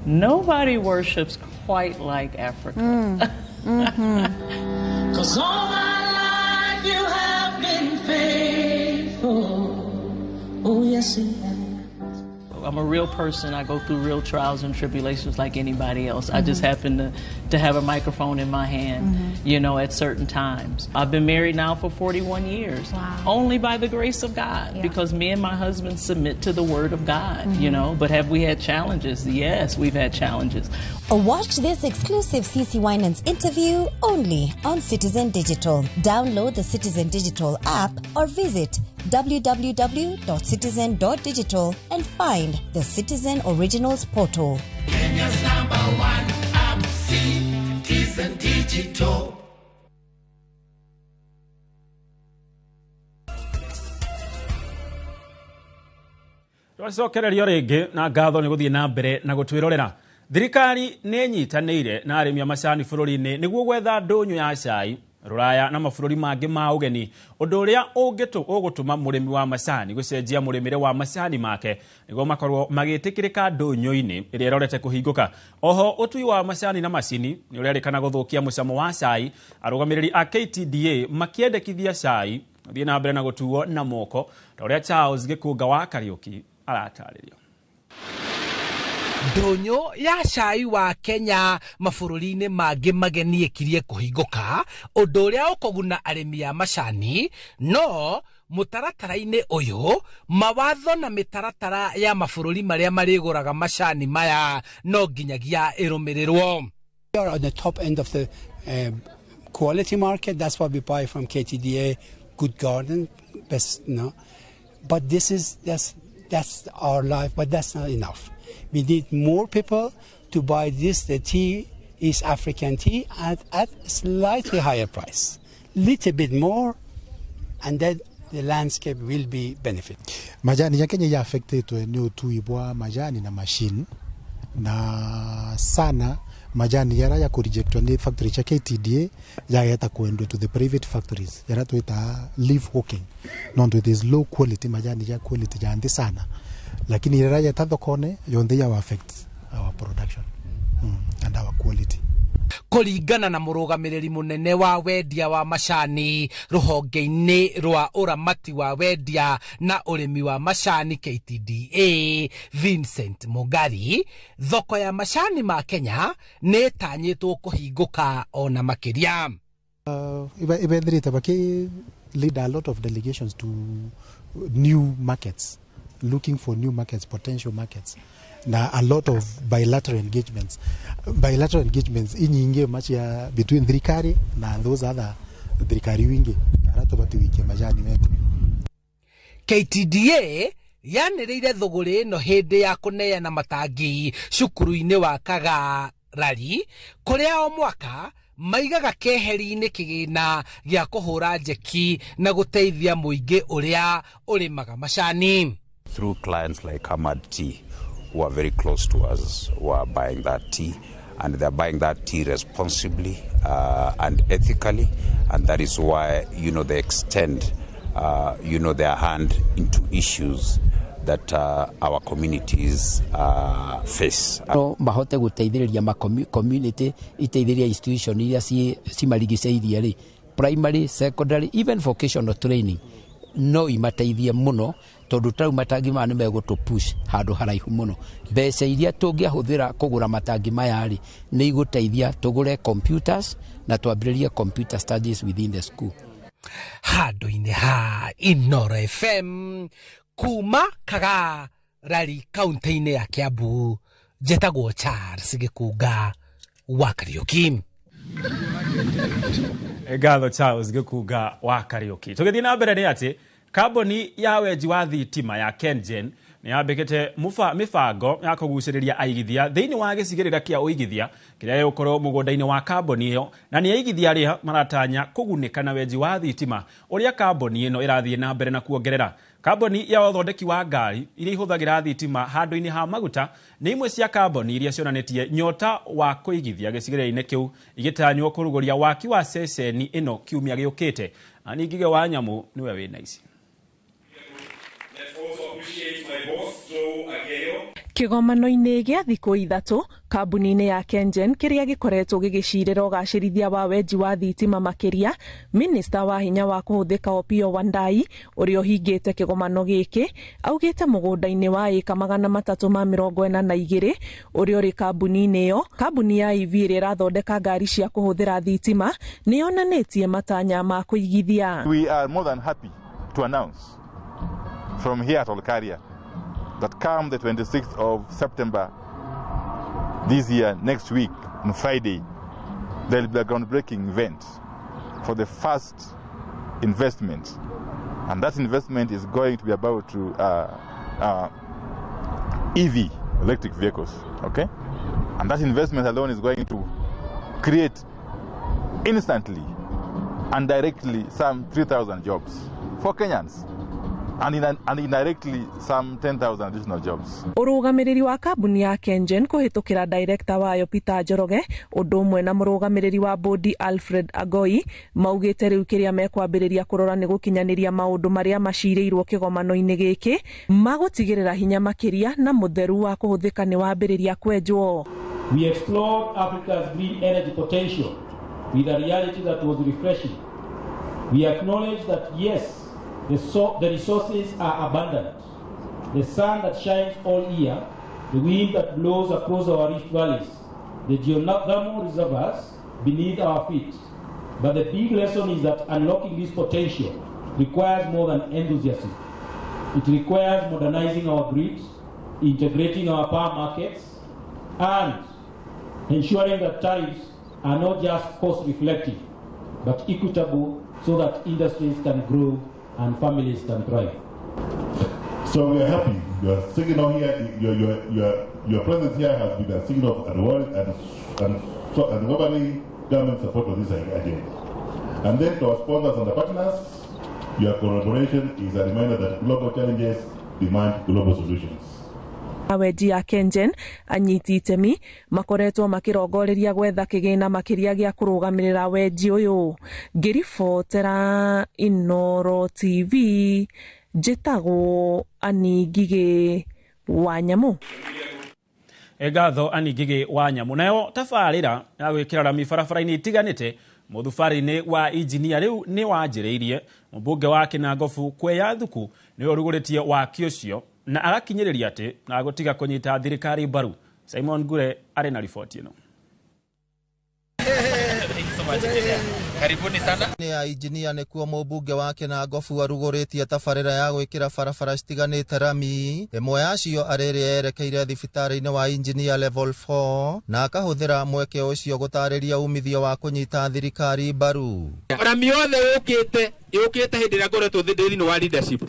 Nobody worships quite like Africa. Cause all my life you have been faithful. Oh yes, you have. I'm a real person. I go through real trials and tribulations like anybody else. I just happen to have a microphone in my hand, you know, at certain times. I've been married now for 41 years. Wow. Only by the grace of God, because me and my husband submit to the word of God, you know. But have we had challenges? Yes, we've had challenges. Watch this exclusive CeCe Winans interview only on Citizen Digital. Download the Citizen Digital app or visit www.citizen.digital and find the Citizen Originals portal. Kenya's #1 app, Citizen Digital. Twacokererio ringi na ngatho ni guthie na mbere na gutwirorera. Thirikari nĩ nyitanĩire na arĩmi a macani bũrũri-inĩ nĩguo gwetha ndũnyũ ya cai Rũraya na mabũrũri mangĩ ma ũgeni, ũndũ ũrĩa ũgũtũma mũrĩmi wa macani gũcenjia mũrĩmĩre wa macani make nĩguo makorwo magĩtĩkĩrĩka ndũnyũ-inĩ ĩrĩa ĩrorete kũhingũka. Oho ũtui wa macani na macini nĩ ũrerĩkana gũthũkia mũcamo wa cai, arũgamĩrĩri a KTDA makĩendekithia cai thiĩ na mbere na gũtuo na moko, ta ũrĩa Charles Gĩkũnga wa Kariũki aratarĩria. Ndũnyũ ya cai wa Kenya mabũrũri-inĩ mangĩ mageni ĩkirie kũhingũka, ũndũ ũrĩa ũkũguna arĩmi a macani, no mũtaratara-inĩ ũyũ mawatho na mĩtaratara ya mabũrũri marĩa marĩgũraga macani maya no nginyagia ĩrũmĩrĩrwo. We are on the top end of the quality market. That's what we buy from KTDA, Good Garden, best, no. But that's our life, but that's not enough. We need more people to buy the tea, East African tea, at slightly higher price. Little bit more, and then the landscape will be benefit. Majani ya Kenya ya affected ni utuibwa majani na machine na sana majani yara ya kurejectwa ni factory cha KTDA ya yata kuendwa to the private factories yara tuita leaf hawking non to this low quality majani ya quality ya andi sana lakini yara ya tado kone yonde ya affect our production and our quality. Kuringana na murugamiriri munene wa wendia wa macani ruhonge-ini rwa uramati wa wendia na urimi wa macani KTDA Vincent Mugari, thoko ya macani ma Kenya ni tanyitwo kuhinguka ona makiria. Ibendrita baki lead a lot of delegations to new markets, looking for new markets, potential markets. Na a lot of bilateral engagements inyinge much ya between thirikari na those other thirikari wingi arato bati wiki majani wetu. KTDA yaniriire thuguri no hindi ya kuneana matangi cukuru-ini wa Kagarari kuria o mwaka maigaga keheri-ini kigina gia kuhura njeki na guteithia muingi uria urimaga macani. Through clients like Ahmad Tea, who are very close to us, who are buying that tea, and they're buying that tea responsibly and ethically, and that is why, they extend, their hand into issues that our communities face. Mahote guteithiriria ma community iteithiriria institution iria cimarigiceirie ri primary, secondary, even vocational training no imateithie muno tondu tau matangi maya nimegutu push handu haraihu muno. Mbeca iria tungiahuthira kugura matangi maya ri ni iguteithia tugure computers na twambiririe computer studies within the school. Handu-ini ha Inooro FM kuma Kagarari kaunti-ini ya Kiambu, jetagwo Charles Gikunga wa Kariuki. Ngatho Charles Gikunga wa Kariuki. Tugithii na mbere ni ati kambuni ya wenji wa thitima ya KenGen ni yambikite mibango ya kuguciriria aigithia thiini wa gicigirira kia uigithia kiria gukoro mugunda-ini wa kambuni iyo, na ni aigithia ri maratanya kugunika na wenji wa thitima uria kambuni ino irathie na mbere na kuongerera. Kambuni ya uthondeki wa ngari iria ihuthagira thitima handu-ini ha maguta ni imwe cia kambuni iria cionanitie nyota wa kuigithia gicigirira-ini kiu igitanywo kuruguria waki wa ceceni ino kiumia giukite. Ani Ngige wa Nyamu niwe wina ici. Kigomano-ini gia thiku ithatu kambuni-ini ya KenGen kiria gikoretwo gigicirira ugacirithia wa wenji wa thitima makiria, Minister wa hinya wa kuhuthika Opiyo Wandayi uria uhingite kigomano giki augite mugunda-ini wa eka 342 uria uri kambuni-ini iyo, kambuni ya EV iria irathondeka ngari cia kuhuthira thitima ni yonanitie matanya ma kuigithia. We are more than happy to announce from here at Olkaria that come the 26th of September this year, next week, on Friday, there will be a groundbreaking event for the first investment. And that investment is going to be about EV, electric vehicles, okay? And that investment alone is going to create instantly and directly some 3,000 jobs for Kenyans. And indirectly some 10,000 additional jobs. Urugamiriri wa kambuni ya KenGen kuhitukira director wayo Peter Njoroge undu umwe na murugamiriri wa bodi Alfred Agoi maugite riu kiria mekwambiriria kurora ni gukinyaniria maundu maria maciirirwo kigomano-ini giki magutigirira hinya makiria na mutheru wa kuhuthika ni wambiriria kwenjwo. We explored Africa's green energy potential with a reality that was refreshing. We acknowledge that yes, the resources are abundant. The sun that shines all year, the wind that blows across our rift valleys, the geothermal reservoirs beneath our feet. But the big lesson is that unlocking this potential requires more than enthusiasm. It requires modernizing our grid, integrating our power markets, and ensuring that tariffs are not just cost-reflective, but equitable so that industries can grow and families can thrive. So we are happy Your signal here, your presence here has been a signal of and globally government support for this agenda. And then to our sponsors and the partners, your collaboration is a reminder that global challenges demand global solutions. Weji ya KenGen anyiti itemi makoretwo makirongoreria gwetha kigina makiria gia kurugamirira weji uyu. Ngiribotera Inoro TV njitagwo Ani Ngige wa Nyamu. Egatho Ani Ngige wa Nyamu. Nayo tafarira ya gwikira rami barabara-ini itiganite muthubarine wa injinia riu ni wanjiriirie mbunge wa Kinangofu Kweya Thuku ni uruguritie waki ucio na agakinyiriria ati na gutiga kunyita thirikari mbaru. Simon Ngure ari na ripoti ino. Karibuni sana. Ni ya injinia nikuo mubunge wa Kinangofu aruguritie tabarira ya gwikira barabara citiganite rami. Imwe yacio ariri erekeire thibitari-ini wa injinia level 4 na akahuthira mweke ucio gutariria umithio wa kunyita thirikari mbaru. Rami othe yukite hindi ria ngoretwo thindi wa leadership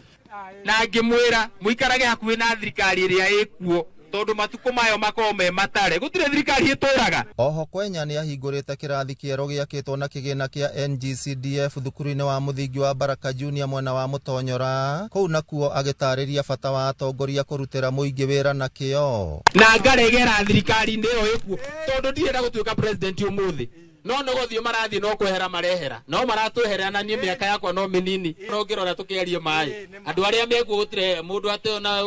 na ngimwira muikarage hakuhi na thirikari iria ikuo tondu matuko mayo makome matare gutire thirikari ituraga. Oho Kwenya ni ahingurite kirathi kiero giakitwo na kigina kia NGCDF thukuru-ini wa muthingi wa Baraka Junior mwena wa Mutonyora kou nakuo agitariria bata wa atongoria kurutira muingi wira na kio na ngaregera thirikari ndio ikuo tondu ndienda gutuika president umuthi no gothio marathi no kwehera marehera no maratweherera na nie miaka yakwa no minini no ngirora tukiarie mai andu aria mekuo gutire mundu ate na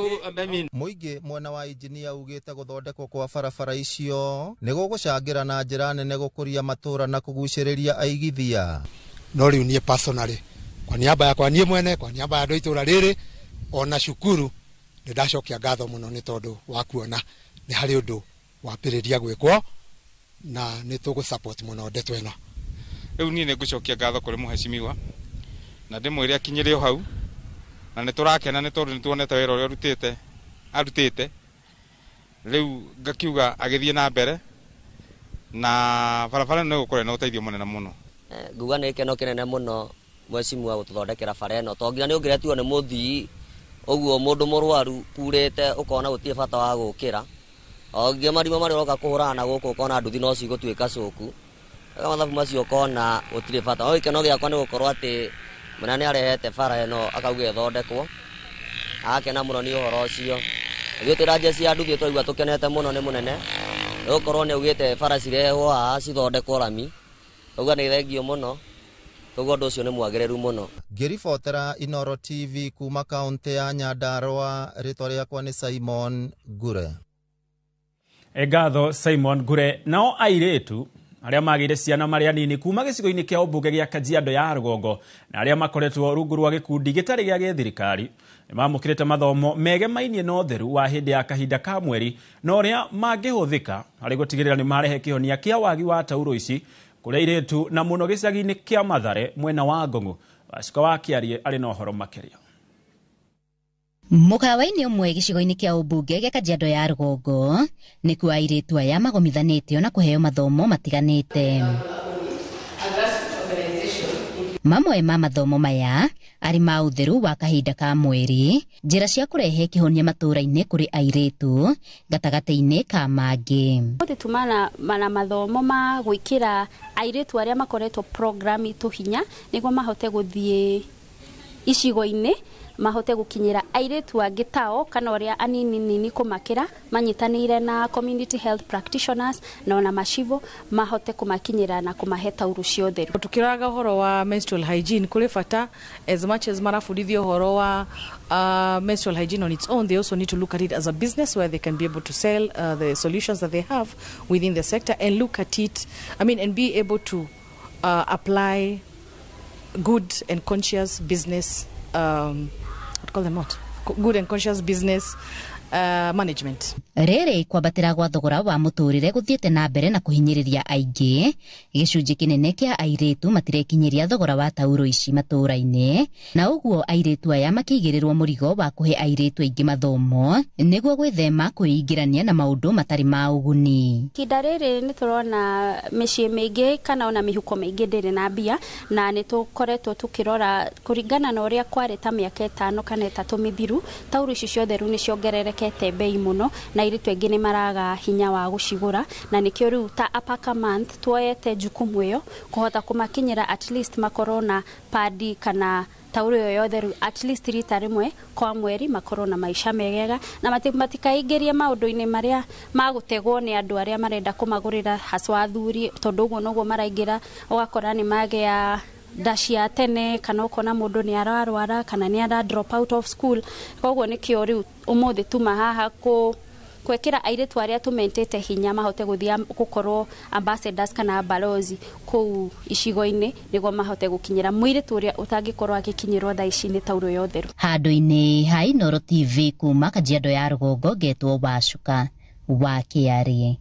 muingi mwena wa injinia ugite guthondekwo kwa barabara icio ni gugucangira na njira nene gukuria matura na kuguciriria aigithia. No riu nie personally kwa niaba yakwa nie mwene kwa niaba ya andu itura riri ona shukuru ni ndacokia ngatho muno ni tondu wa kuona ni hari undu wapiriria gwikwo na nitugu support muno ndeto ino. Riu nie ngucokia ngatho kuri muheshimiwa na ndimwire akinyire hau na niturakena ni tondu nituonete wira uria arutite riu ngakiuga agithie na mbere na barabara no gukore na uteithio munene muno. Nguga ni keno kinene muno mheshimiwa gututhondekera bara ino tonginya ni ungiretuo ni muthii uguo mundu murwaru kurete ukona gutie bata wa gukira ogie marima mari roka kuhurana guku ukona nduthi no cigutuika cuku kama mathabu macio ukona gutire bata o ikeno giakwa ni gukorwo ati mwana ni arehete bara ino akauga ithondekwo akena muno ni uhoro ucio ithuĩ twĩ ranjeci ya nduthi twaigua tukenete muno ni munene gukorwo ni ugite bara cirehwo haha cithondekwo rami uguo ni thengio muno koguo ndu ucio ni mwagĩrĩru muno. Ngiribotera Inoro TV kuma kaunti ya Nyandarua ritwa riakwa ni Simon Ngure. Egatho Simon Ngure. Nao airetu aria magire ciana maria nini kuma gicigo-ini kia umbunge gia Kajiado ya Rugongo na aria makoretwo rungu rwa gikundi gitari gia githirikari nimamukirite mathomo megemainie na utheru wa hindi ya kahinda ka mweri na uria mangihuthika hari gutigirira ni marehe kihonia kia wagi wa tauro ici kuria airetu na muno gicagi-ini kia Mathare mwena wa Ngongu. Wacika wa Kiarie ari na uhoro makiria. Mukawa-ini umwe gicigo-ini kia umbunge gia Kajiado ya Rugongo nikuo airetu aya magomithanitio na kuheo mathomo matiganite. Mamwe ma mathomo maya ari ma utheru wa kahinda ka mweri, njira cia kurehe kihonia matura-ini kuri airetu gatagati-ini ka mangi. Tumana mathomo ma gwikira airetu aria makoretwo program itu hinya niguo mahote guthie icigo-ini mahote gukinyira airetu angi tao kana uria anini kumakira manyitanire na community health practitioners na ona mashivo mahote kumakinyira na kumahe tauru ciothe. Tukiraga horo wa menstrual hygiene kule fata as much as marafudithio horo wa menstrual hygiene on its own, they also need to look at it as a business where they can be able to sell the solutions that they have within the sector and look at it, and be able to apply good and conscious business good and conscious business management. Rere kwabatira gwa thogora wa muturire guthiete na mbere na kuhinyiriria aingi gicunji kinene kia airetu matirekinyiria thogora wa tauro ici matura-ini na uguo airetu aya makigirirwo murigo wa kuhe airetu aingi mathomo niguo gwithema kuingirania na maundu matari ma uguni. Kinda riri ni turona micii mingi kana ona mihuko mingi ndiri na mbia na ni tukoretwo tukirora kuringana na uria kwari ta miaka 5 kana 3 mithiru tauro ici ciothe ru ni ciongererekete bei muno na iritu engine maraga hinya wa gucigura na nikio riu ta apaka month tuoyete jukumu iyo kuhota kumakinyira at least makorona padi kana tauro yoyothe ru at least rita rimwe kwa mweri makorona maisha megega na matikaingiria maundu-ini maria magutegwo ni andu aria marenda kumagurira haswa athuri tondu uguo noguo maraingira ugakora ni magea dashi ya tene kana ukona mundu ni ararwara kana ni ara drop out of school koguo nikio riu umuthi tuma haha kwekira airetu aria tumentete hinya mahote guthia gukorwo ambassadors kana balozi ku icigo-ini niguo mahote gukinyira muiretu uria utangikorwo agikinyirwo thaa ici ni tauro yotheru. Handu-ini ha Inooro TV kuma Kajiado ya Rugongo getwo Wacuka wa Kiarie.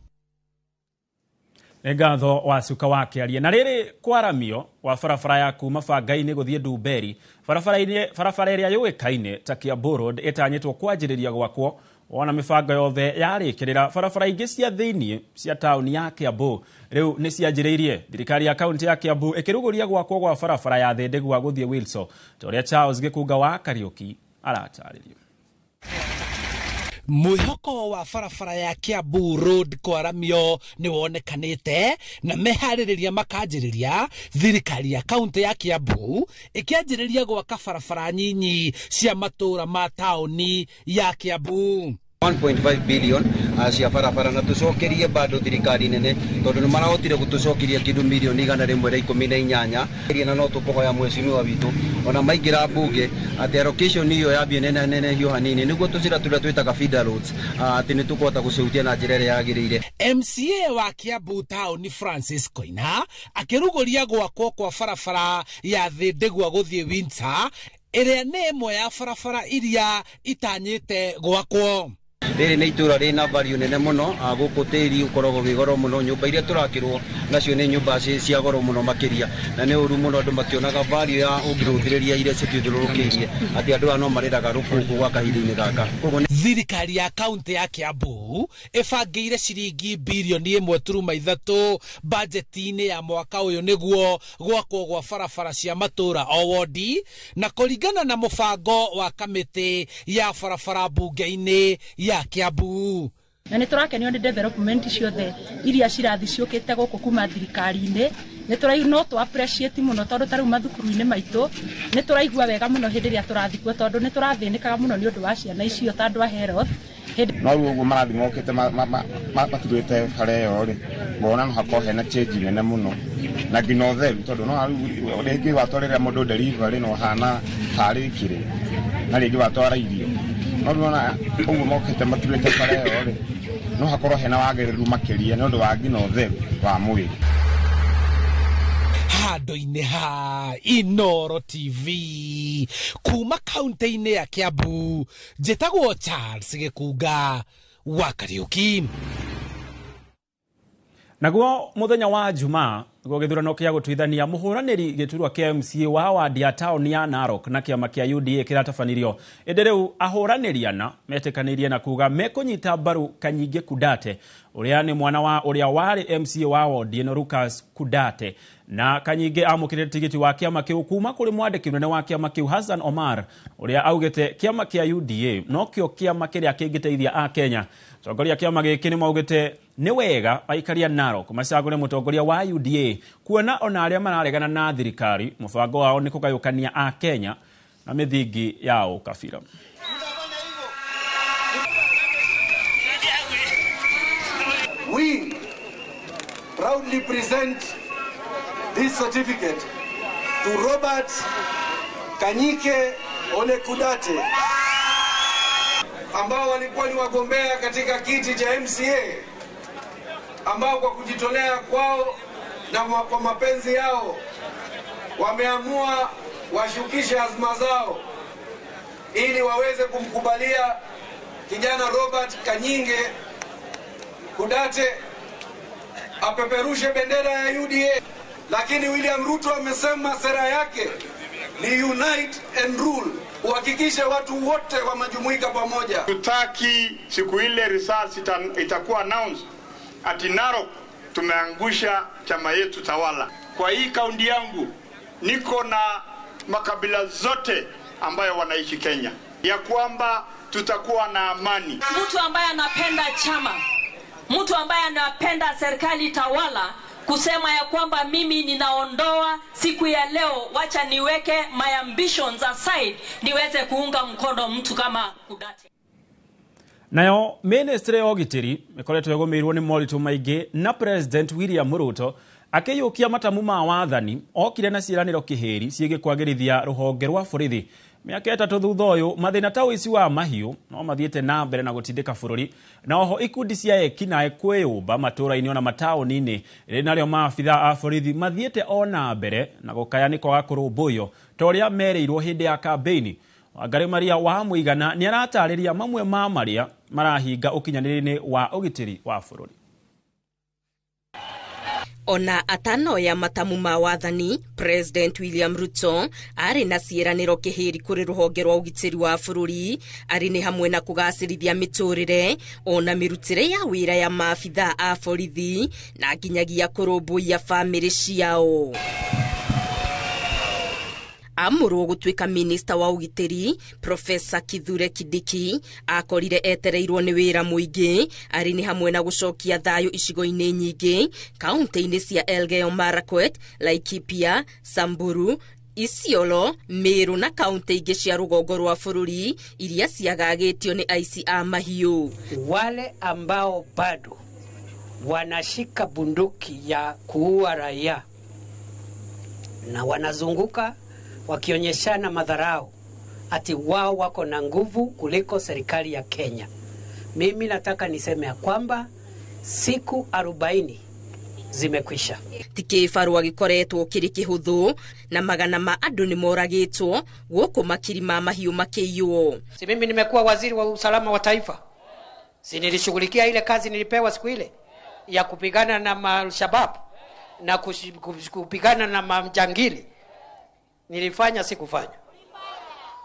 Ngatho Wacuka wa Kiarie na riri kwaramio wa barabara ya kuma Bangai-ini guthie Ndumberi barabara iria yuikaine ta Kiambu Road itanyitwo kwanjiriria gwakwo ona mibango yothe yarikirira barabara ingi cia thiini cia tauni ya Kiambu riu ni cianjiriirie. Thirikari ya kaunti ya Kiambu ikiruguria gwakwo gwa barabara ya Thindegwa guthie Wilson toria Charles Gikunga wa Kariuki arataririo. Mwihoko wa barabara ya Kiambu Road kwaramio ni wonekanite na mehaririria makanjiriria. Thirikari ya kaunti ya Kiambu ikianjiriria gwaka barabara nyinyi cia matura ma tauni ya Kiambu. 1.5 billion cia barabara na tucokerie bado thirikari nene tondu nimarahotire gutucokeria kindu milioni 118 na no tukuhoya mweshimiwa witu ona maingira bunge ati allocation iyo yambie nene hiyo hanini niguo tucira turia twitaga feeder roads ati ni tukuhota gucihutia na njira iria yagirire. MCA wa Kiambu Town Francis Koina akiruguria gwakwo kwa barabara ya Thindegwa guthie Windsor iria ni imwe ya barabara iria itanyite gwakwo. Riri ni itura rina value nene muno guku tiri ukoragwo wigoro muno nyumba iria turakirwo nacio ni nyumba cia goro muno makiria na ni uru muno andu makionaga value ya ungiruthiriria iria cithiururukirie ati andu ano mariraga rukungu gwa kahinda-ini gaka. Thirikari ya kaunti ya Kiambu ibangiire ciringi bilioni 1.3 bajeti-ini ya mwaka uyu niguo gwakwo gwa barabara cia matura o wodi na kuringana na mubango wa kamiti ya barabara bunge-ini ya Kiambu. Na niturakenio ni development ciothe iria cirathi ciukite guku kuma thirikari-ini no tu appreciate muno tondu tariu mathukuru-ini maitu nituraigua wega muno hindi ria turathikwo tondu niturathinikaga muno ni undu wa ciana icio tondu wa health no riu uguo marathi mokite maturite bare yo ri bona no hako hena change nene muno na ngino theru tondu no ringi watwarira mundu delivery no hana harikire na ringi watwara irio no riona uguo mokite maturite bare yo ri no hakorwo hena wagiriru makiria ni undu wa ngino theru wa mwiri. Handu-ini ha Inooro TV kuma kaunti-ini ya Kiambu njitagwo Charles Gikunga wa Kariuki. Naguo muthenya wa Jumaa niguo githurano kia gutwithania muhuraniri giturwa kia MCA wa wadi ya tauni ya Narok na kiama kia UDA kiratabanirio indi riu ahuraniriana metekanirie na kuga mekunyita mbaru Kanyinge Kudate uria ni mwana wa uria wari MCA wa wadi ino Lucas Kudate na Kanyinge amukire tigiti wa kiama kiu kuma kuri mwandiki munene wa kiama kiu Hassan Omar uria augite kiama kia UDA no kio kiama kiria kingiteithia a Kenya. Tongoria kiama giki ni maugite ni wega baikaria Narok macagure mutongoria wa UDA kuona ona aria mararegana na thirikari mubango wao ni kugayukania a Kenya na mithingi yao kabira. We proudly present this certificate to Robert Kanyike Ole Kudate ambao walikuwa ni wagombea katika kiti cha MCA ambao kwa kujitolea kwao na kwa mapenzi yao wameamua washukishe azma zao ili waweze kumkubalia kijana Robert Kanyinge Kudate apeperushe bendera ya UDA, lakini William Ruto amesema sera yake ni unite and rule, uhakikishe watu wote wamejumuika pamoja. Tutaki siku ile results itakuwa announced ati Narok tumeangusha chama yetu tawala. Kwa hii kaunti yangu niko na makabila zote ambayo wanaishi Kenya, ya kwamba tutakuwa na amani. Mtu ambaye anapenda chama, mtu ambaye anapenda serikali tawala, kusema ya kwamba mimi ninaondoa siku ya leo, wacha niweke my ambitions aside niweze kuunga mkono mtu kama Kudate. Nayo ministry ya ugitiri ikoretwo egomirwo ni moritu maingi na President William Ruto akiyukia matamu ma wathani okire na ciiraniro kiheri ciige kwagirithia ruhonge rwa borithi. Miaka 3 thutha uyu mathina ta uici wa mahiu no mathiete na mbere na gutindika bururi, na oho ikundi cia ekina ekwiyumba matura-ini ona mataoni-ini rinario maabitha a borithi mathiete ona mbere na gukayaniko ga kurumbuyo toria mereirwo hindi ya kampeni. Wangari Maria wa Muigana ni aratariria mamwe ma maria marahinga ukinyaniriri wa ugitiri wa bururi. Ona atano ya matamu ma wathani, President William Ruto ari na ciiraniro kihiri kuri ruhonge rwa ugitiri wa bururi, ari ni hamwe na kugacirithia miturire ona mirutire ya wira ya maabitha a borithi na nginyagia kurumbuia family ciao. Amurwo gutwika minister wa ugitiri Professor Kithure Kindiki akorire etereirwo ni wira muingi, ari ni hamwe na gucokia thayo icigo-ini nyingi kaunti-ini cia Elgeyo Marakwet, Laikipia, Samburu, Isiolo, Meru na kaunti ingi cia rugongo rwa bururi iria ciagagitio ni aici a mahiu. Wale ambao bado wanashika bunduki ya kuua raia na wanazunguka wakionyeshana madharau ati wao wako na nguvu kuliko serikali ya Kenya. Mimi nataka niseme ya kwamba siku 40 zimekwisha. Tikifaru agikoretwo kiri kihuthu na magana ma andu ni moragitwo guku makiri ma mahiu makiywo. Si mimi nimekuwa waziri wa usalama wa taifa, si nilishughulikia ile kazi nilipewa siku ile ya kupigana na al-Shabaab na kupigana na majangili. Nilifanya sikufanya.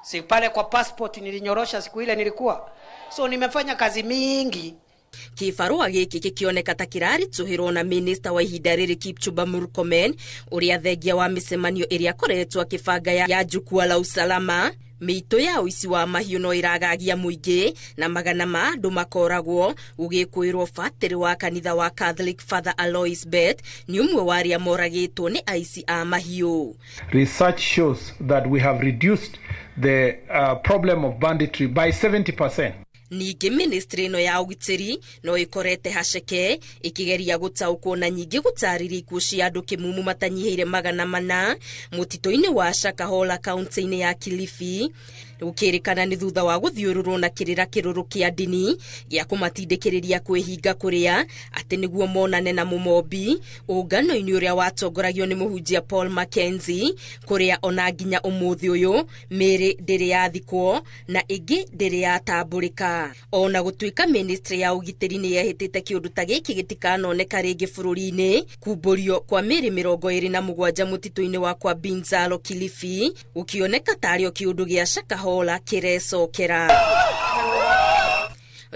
Si pale kwa passport nilinyorosha siku ile nilikuwa. So nimefanya kazi mingi. Kifarua giki kikioneka ta kirarituhirwo na minister wa ihinda riri Kipchumba Murkomen uria thengia wa micemanio iria koretwo akibanga ya jukwaa la usalama. Mito ya uici wa mahiu no iragagia muingi na magana ma andu makoragwo ugikwirwo fatiri wa kanitha wa Catholic Father Alois Bet ni umwe wa aria moragitwo ni aici a mahiu. Research shows that we have reduced the problem of banditry by 70%. Ningi ministry no ya ugitiri no ikorete haceke ikigeria gutaukwo na nyingi gutariri ikucia andu kimumu matanyihire magana mana mutito-ini wa Shakahola kaunti-ini ya Kilifi, ukirikana ni thutha wa guthiururwo na kirira kiruru kia dini gia kumatindikiriria kwihinga kuria ati niguo monane na mumombi ungano-ini uria watongoragio ni muhunjia Paul Mackenzie, kuria ona nginya umuthi uyu miri ndiri yathikwo na ingi ndiri yatamburika. Ona gutwika ministry ya ugitiri ni yehitite kiundu ta giki gitikanoneka ringi bururi-ini, kumburio kwa miri 27 mutito-ini wa kwa Binzalo Kilifi ukioneka tario kiundu gia Shakahola kirecokera.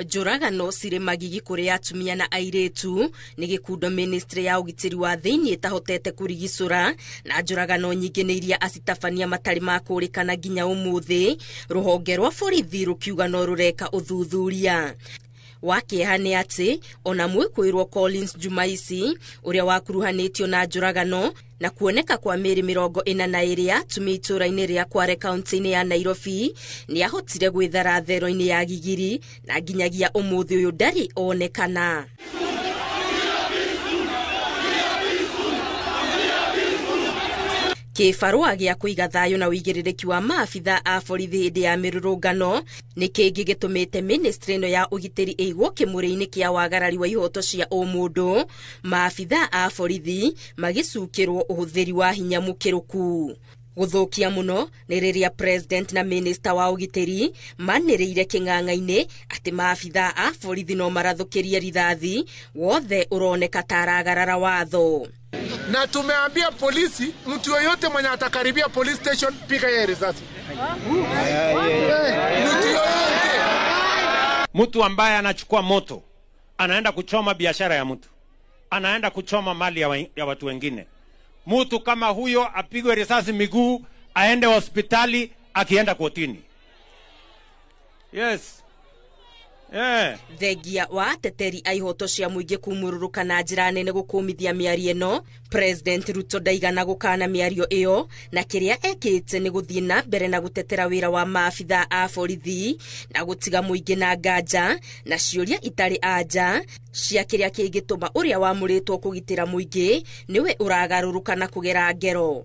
Njuragano cire magigi kuri atumia na airetu ni gikundo ministry ya ugitiri wa thiini itahotete kurigicura, na njuragano nyingi ni iria acitabania matari ma kurikana nginya umuthi, ruhonge rwa borithi rukiuga no rureka uthuthuria. Wakieha ni ati ona mwikwirwo Collins Jumaici uria wakuruhanitio na njuragano na kuoneka kwa miri 42 ya atumia itura-ini ria Kware kaunti-ini ya Nairobi ni ahotire gwithara thero-ini ya Gigiri na nginyagia umuthi uyu ndari onekana. Kifarua gia kuiga thayo na uigiririki wa maabitha a borithi hindi ya mirurungano ni kingi gitumite ministry no ya ugitiri igwo kimuri-ini kia wagarari wa ihoto cia umundu, maabitha a borithi magicukirwo uhuthiri wa hinya mukiruku. guthukia muno ni riria president na minister wa ugiteri maniriire king'ang'a-ini ati maabitha a borithi no marathukirie rithathi wothe uroneka taragarara watho. Na tumeambia polisi, mtu yoyote mwenye atakaribia police station piga yeye risasi. Mtu yoyote, mtu ambaye anachukua moto anaenda kuchoma biashara ya mtu, anaenda kuchoma mali ya watu wengine, mtu kama huyo apigwe risasi miguu, aende hospitali, akienda kotini. Yes. Thegia wa teteri aihoto cia muingi kumururuka na njira nene gukumithia miario ino, President Ruto ndaigana gukana miario iyo, na kiria ekite ni guthie na mbere na gutetera wira wa maabitha a borithi na gutiga muingi na nganja na ciuria itari anja cia kiria kingituma uria wamuritwo kugitira muingi niwe uragaruruka na kugera ngero.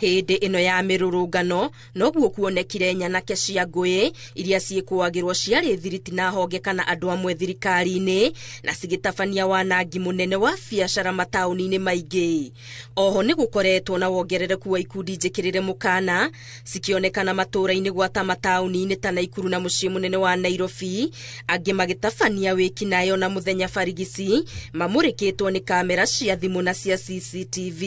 Hindi ino ya mirurungano noguo kuonekire nyanake cia ngui iria ciikuagirwo ciari thiriti na honge kana andu amwe thirikari-ini na cigitabania wanangi munene wa biacara matauni-ini maingi. Oho ni gukoretwo na wongerereku wa ikundi njikirire mukana cikionekana matura-ini gwata matauni-ini ta Naikuru na mucii munene wa Nairobi, angi magitabania wiki nayo na muthenya barigisi mamurikitwo ni kamera cia thimu na cia CCTV.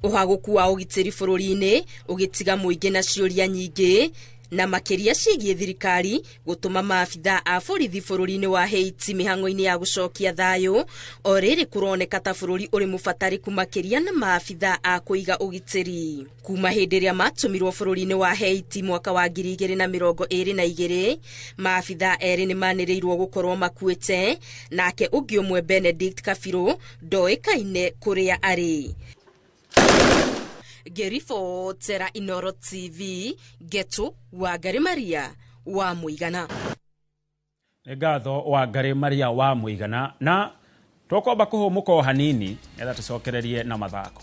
Uhaguku wa ugitiri bururi-ini ugitiga muingi na ciuria nyingi na makiria cigie thirikari gutuma maabitha a borithi bururi-ini wa Haiti mihango-ini ya gucokia thayu o riri kuroneka ta bururi uri mubatariku makiria na maabitha a kuiga ugitiri. Kuma hindi ria matumirwo bururi-ini wa Haiti mwaka wa 2022 maabitha eri ni maniriirwo gukorwo makuite, nake ungi umwe Benedict Kafiro ndoikaine kuria ari. Gerifo Tera Inoro TV, Getu Wangari Maria wa Muigana. Ngatho Wangari Maria wa Muigana, na tokomba kuhumuka hanini etha tucokererie na mathako.